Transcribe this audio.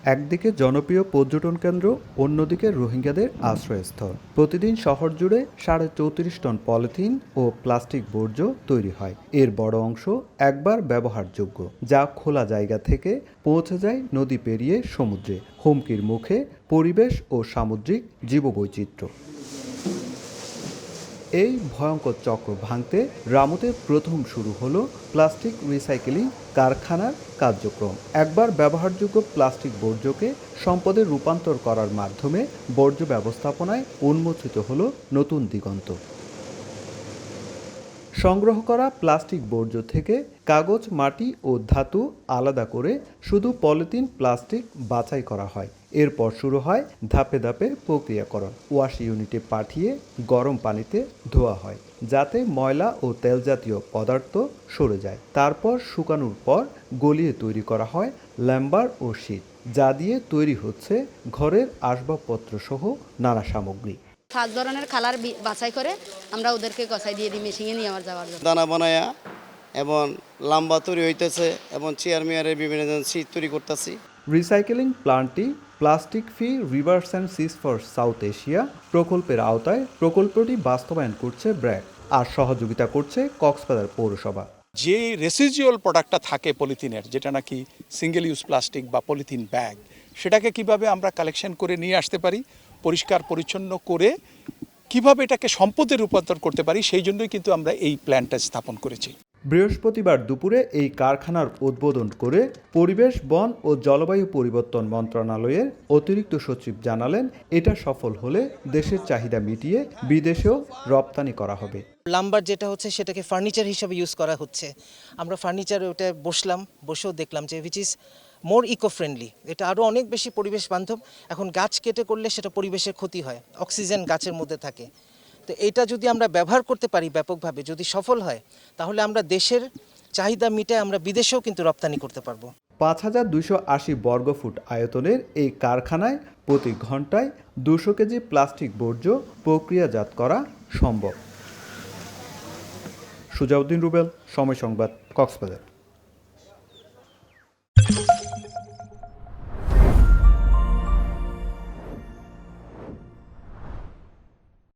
একদিকে জনপ্রিয় পর্যটন কেন্দ্র, অন্যদিকে রোহিঙ্গাদের আশ্রয়স্থল। প্রতিদিন শহর জুড়ে 34.5 টন পলিথিন ও প্লাস্টিক বর্জ্য তৈরি হয়। এর বড় অংশ একবার ব্যবহারযোগ্য, যা খোলা জায়গা থেকে পৌঁছে যায় নদী পেরিয়ে সমুদ্রে। হুমকির মুখে পরিবেশ ও সামুদ্রিক জীববৈচিত্র্য। এই ভয়ঙ্কর চক্র ভাঙতে রামুতে প্রথম শুরু হলো প্লাস্টিক রিসাইকেলিং কারখানার কার্যক্রম। একবার ব্যবহারযোগ্য প্লাস্টিক বর্জ্যকে সম্পদে রূপান্তর করার মাধ্যমে বর্জ্য ব্যবস্থাপনায় উন্মোচিত হলো নতুন দিগন্ত। সংগ্রহ করা প্লাস্টিক বর্জ্য থেকে কাগজ, মাটি ও ধাতু আলাদা করে শুধু পলিথিন, প্লাস্টিক বাছাই করা হয়। এরপর শুরু হয় ধাপে ধাপে প্রক্রিয়াকরণ। ওয়াশ ইউনিটে পাঠিয়ে গরম পানিতে ধোয়া হয়, যাতে ময়লা ও তেল জাতীয় পদার্থ সরে যায়। তারপর শুকানোর পর গলিয়ে তৈরি করা হয় ল্যাম্বার ও শীট, যা দিয়ে তৈরি হচ্ছে ঘরের আসবাবপত্র সহ নানা সামগ্রী। 5 ধরনের কালার বাছাই করে আমরা ওদেরকে গছাই দিয়ে দিই মেশিনে নিয়ে আমার যাওয়ার জন্য। দানা বানায়া এবং লাম্বা তৈরি হইতেছে এবং চেয়ার মেয়ারের বিভিন্ন ধরনের সিট তৈরি করতেছি। রিসাইকেলিং প্ল্যান্টটি plastic free rivers and seas for South Asia প্রকল্পের আওতায়। প্রকল্পটি বাস্তবায়ন করছে ব্র্যাক আর সহযোগিতা করছে কক্সবাজার পৌরসভা। যে রেসিজুয়াল প্রোডাক্টটা থাকে পলিথিনের, যেটা নাকি সিঙ্গেল ইউজ প্লাস্টিক বা পলিথিন ব্যাগ, সেটাকে কিভাবে আমরা কালেকশন করে নিয়ে আসতে পারি, পরিষ্কার পরিচ্ছন্ন করে কিভাবে এটাকে সম্পদে রূপান্তর করতে পারি, সেই জন্যই কিন্তু আমরা এই প্ল্যানটা স্থাপন করেছি। বৃহস্পতিবার দুপুরে এই কারখানার উদ্বোধন করে পরিবেশ, বন ও জলবায়ু পরিবর্তন মন্ত্রণালয়ের অতিরিক্ত সচিব জানালেন, এটা সফল হলে দেশের চাহিদা মিটিয়ে বিদেশেও রপ্তানি করা হবে। লাম্বার যেটা হচ্ছে সেটাকে ফার্নিচার হিসেবে ইউজ করা হচ্ছে। আমরা ফার্নিচারে ওটা বসেও দেখলাম যে which is more eco friendly, এটা আরও অনেক বেশি পরিবেশ বান্ধব। এখন গাছ কেটে করলে সেটা পরিবেশের ক্ষতি হয়, অক্সিজেন গাছের মধ্যে থাকে। তো এটা যদি আমরা ব্যবহার করতে পারি ব্যাপকভাবে, যদি সফল হয়, তাহলে আমরা দেশের চাহিদা মিটায় আমরা বিদেশেও কিন্তু রপ্তানি করতে পারবো। 5280 বর্গফুট আয়তনের এই কারখানায় প্রতি ঘন্টায় 200 কেজি প্লাস্টিক বর্জ্য প্রক্রিয়াজাত করা সম্ভব। সুজাউদ্দিন রুবেল, সময় সংবাদ, কক্সবাজার।